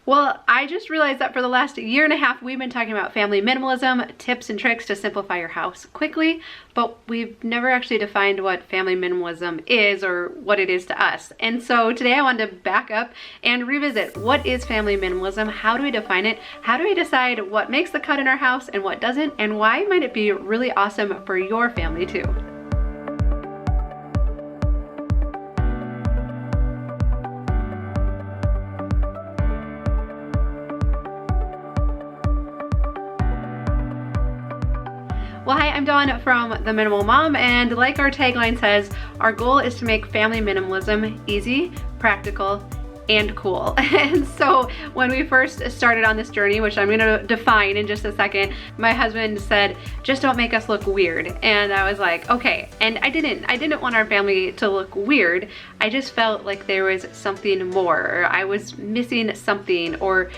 Well, I just realized that for the last year and a half, we've been talking about family minimalism, tips and tricks to simplify your house quickly, but we've never actually defined what family minimalism is or what it is to us. And so today I wanted to back up and revisit, what is family minimalism? How do we define it? How do we decide what makes the cut in our house and what doesn't? And why might it be really awesome for your family too? Well, hi, I'm Dawn from The Minimal Mom, and like our tagline says, our goal is to make family minimalism easy, practical, and cool. And so when we first started on this journey, which I'm gonna define in just a second, my husband said, just don't make us look weird. And I was like, okay. And I didn't want our family to look weird. I just felt like there was something more, or I was missing something, or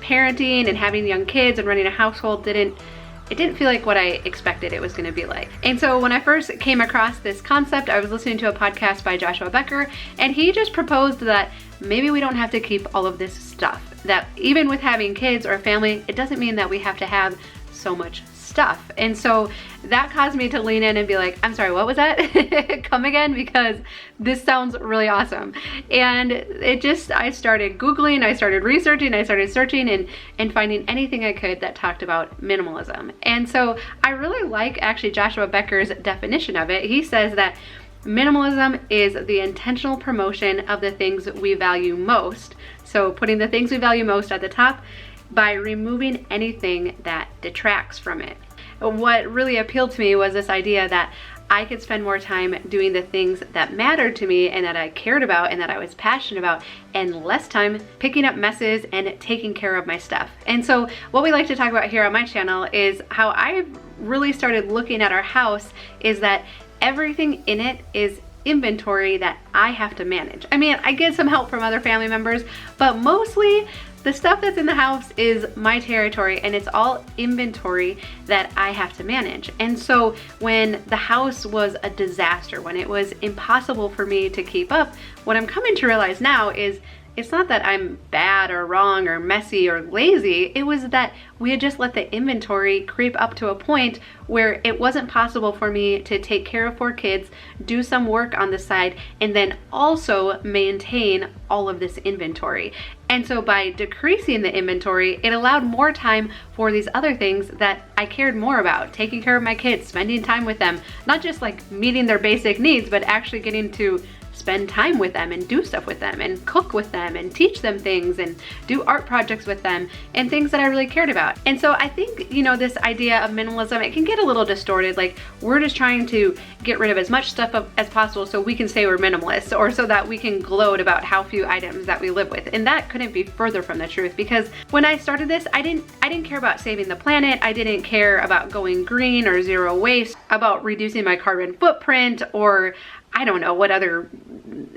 parenting and having young kids and running a household it didn't feel like what I expected it was gonna be like. And so when I first came across this concept, I was listening to a podcast by Joshua Becker, and he just proposed that maybe we don't have to keep all of this stuff. That even with having kids or a family, it doesn't mean that we have to have so much stuff. And so that caused me to lean in and be like, I'm sorry, what was that? Come again, because this sounds really awesome. And I started Googling, I started researching, I started searching and finding anything I could that talked about minimalism. And so I really like actually Joshua Becker's definition of it. He says that minimalism is the intentional promotion of the things we value most. So putting the things we value most at the top by removing anything that detracts from it. What really appealed to me was this idea that I could spend more time doing the things that mattered to me and that I cared about and that I was passionate about, and less time picking up messes and taking care of my stuff. And so what we like to talk about here on my channel is how I've really started looking at our house is that everything in it is inventory that I have to manage. I mean, I get some help from other family members, but mostly the stuff that's in the house is my territory, and it's all inventory that I have to manage. And so when the house was a disaster, when it was impossible for me to keep up, what I'm coming to realize now is it's not that I'm bad or wrong or messy or lazy. It was that we had just let the inventory creep up to a point where it wasn't possible for me to take care of 4 kids, do some work on the side, and then also maintain all of this inventory. And so by decreasing the inventory, it allowed more time for these other things that I cared more about, taking care of my kids, spending time with them, not just like meeting their basic needs, but actually getting to spend time with them and do stuff with them and cook with them and teach them things and do art projects with them and things that I really cared about. And so I think, you know, this idea of minimalism, it can get a little distorted. Like we're just trying to get rid of as much stuff as possible so we can say we're minimalist, or so that we can gloat about how few items that we live with. And that couldn't be further from the truth, because when I started this, I didn't care about saving the planet. I didn't care about going green or zero waste, about reducing my carbon footprint, or I don't know what other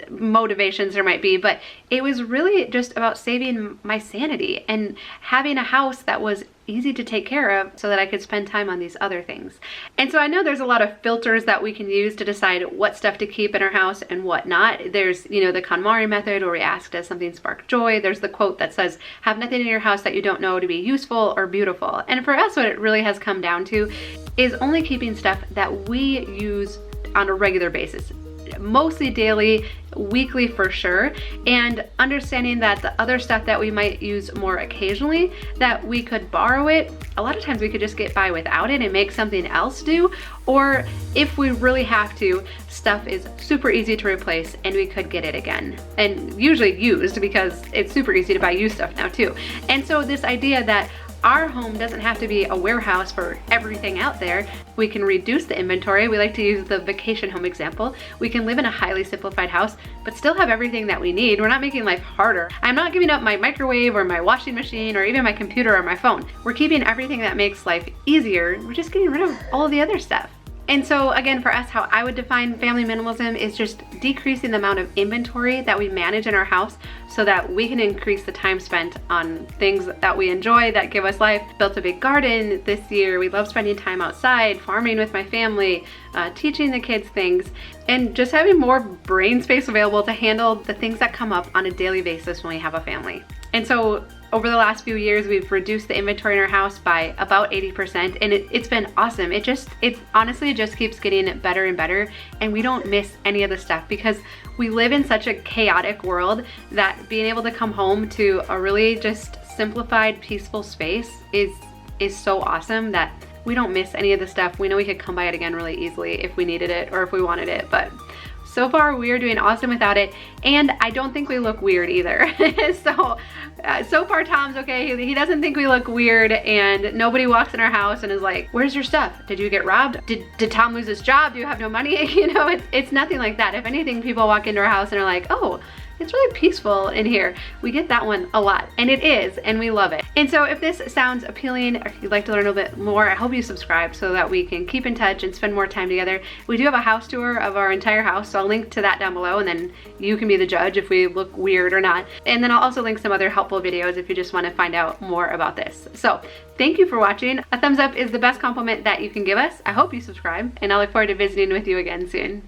motivations there might be, but it was really just about saving my sanity and having a house that was easy to take care of so that I could spend time on these other things. And so I know there's a lot of filters that we can use to decide what stuff to keep in our house and what not. There's, you know, the KonMari method, where we ask, does something spark joy? There's the quote that says, have nothing in your house that you don't know to be useful or beautiful. And for us, what it really has come down to is only keeping stuff that we use on a regular basis, mostly daily, weekly for sure, and understanding that the other stuff that we might use more occasionally, that we could borrow it. A lot of times we could just get by without it and make something else do, or if we really have to, stuff is super easy to replace and we could get it again, and usually used, because it's super easy to buy used stuff now too. And so this idea that our home doesn't have to be a warehouse for everything out there. We can reduce the inventory. We like to use the vacation home example. We can live in a highly simplified house, but still have everything that we need. We're not making life harder. I'm not giving up my microwave or my washing machine or even my computer or my phone. We're keeping everything that makes life easier. We're just getting rid of all of the other stuff. And so again, for us, how I would define family minimalism is just decreasing the amount of inventory that we manage in our house so that we can increase the time spent on things that we enjoy, that give us life. Built a big garden this year. We love spending time outside, farming with my family, teaching the kids things, and just having more brain space available to handle the things that come up on a daily basis when we have a family. And so Over the last few years, we've reduced the inventory in our house by about 80%, and it's been awesome. It honestly just keeps getting better and better, and we don't miss any of the stuff because we live in such a chaotic world that being able to come home to a really just simplified, peaceful space is so awesome that we don't miss any of the stuff. We know we could come by it again really easily if we needed it or if we wanted it, but so far we are doing awesome without it, and I don't think we look weird either. So far Tom's okay. He doesn't think we look weird, and nobody walks in our house and is like, where's your stuff? Did you get robbed? Did Tom lose his job? Do you have no money? You know, it's nothing like that. If anything, people walk into our house and are like, oh, it's really peaceful in here. We get that one a lot, and it is, and we love it. And so if this sounds appealing, or if you'd like to learn a little bit more, I hope you subscribe so that we can keep in touch and spend more time together. We do have a house tour of our entire house, so I'll link to that down below, and then you can be the judge if we look weird or not. And then I'll also link some other helpful videos if you just want to find out more about this. So thank you for watching. A thumbs up is the best compliment that you can give us. I hope you subscribe, and I look forward to visiting with you again soon.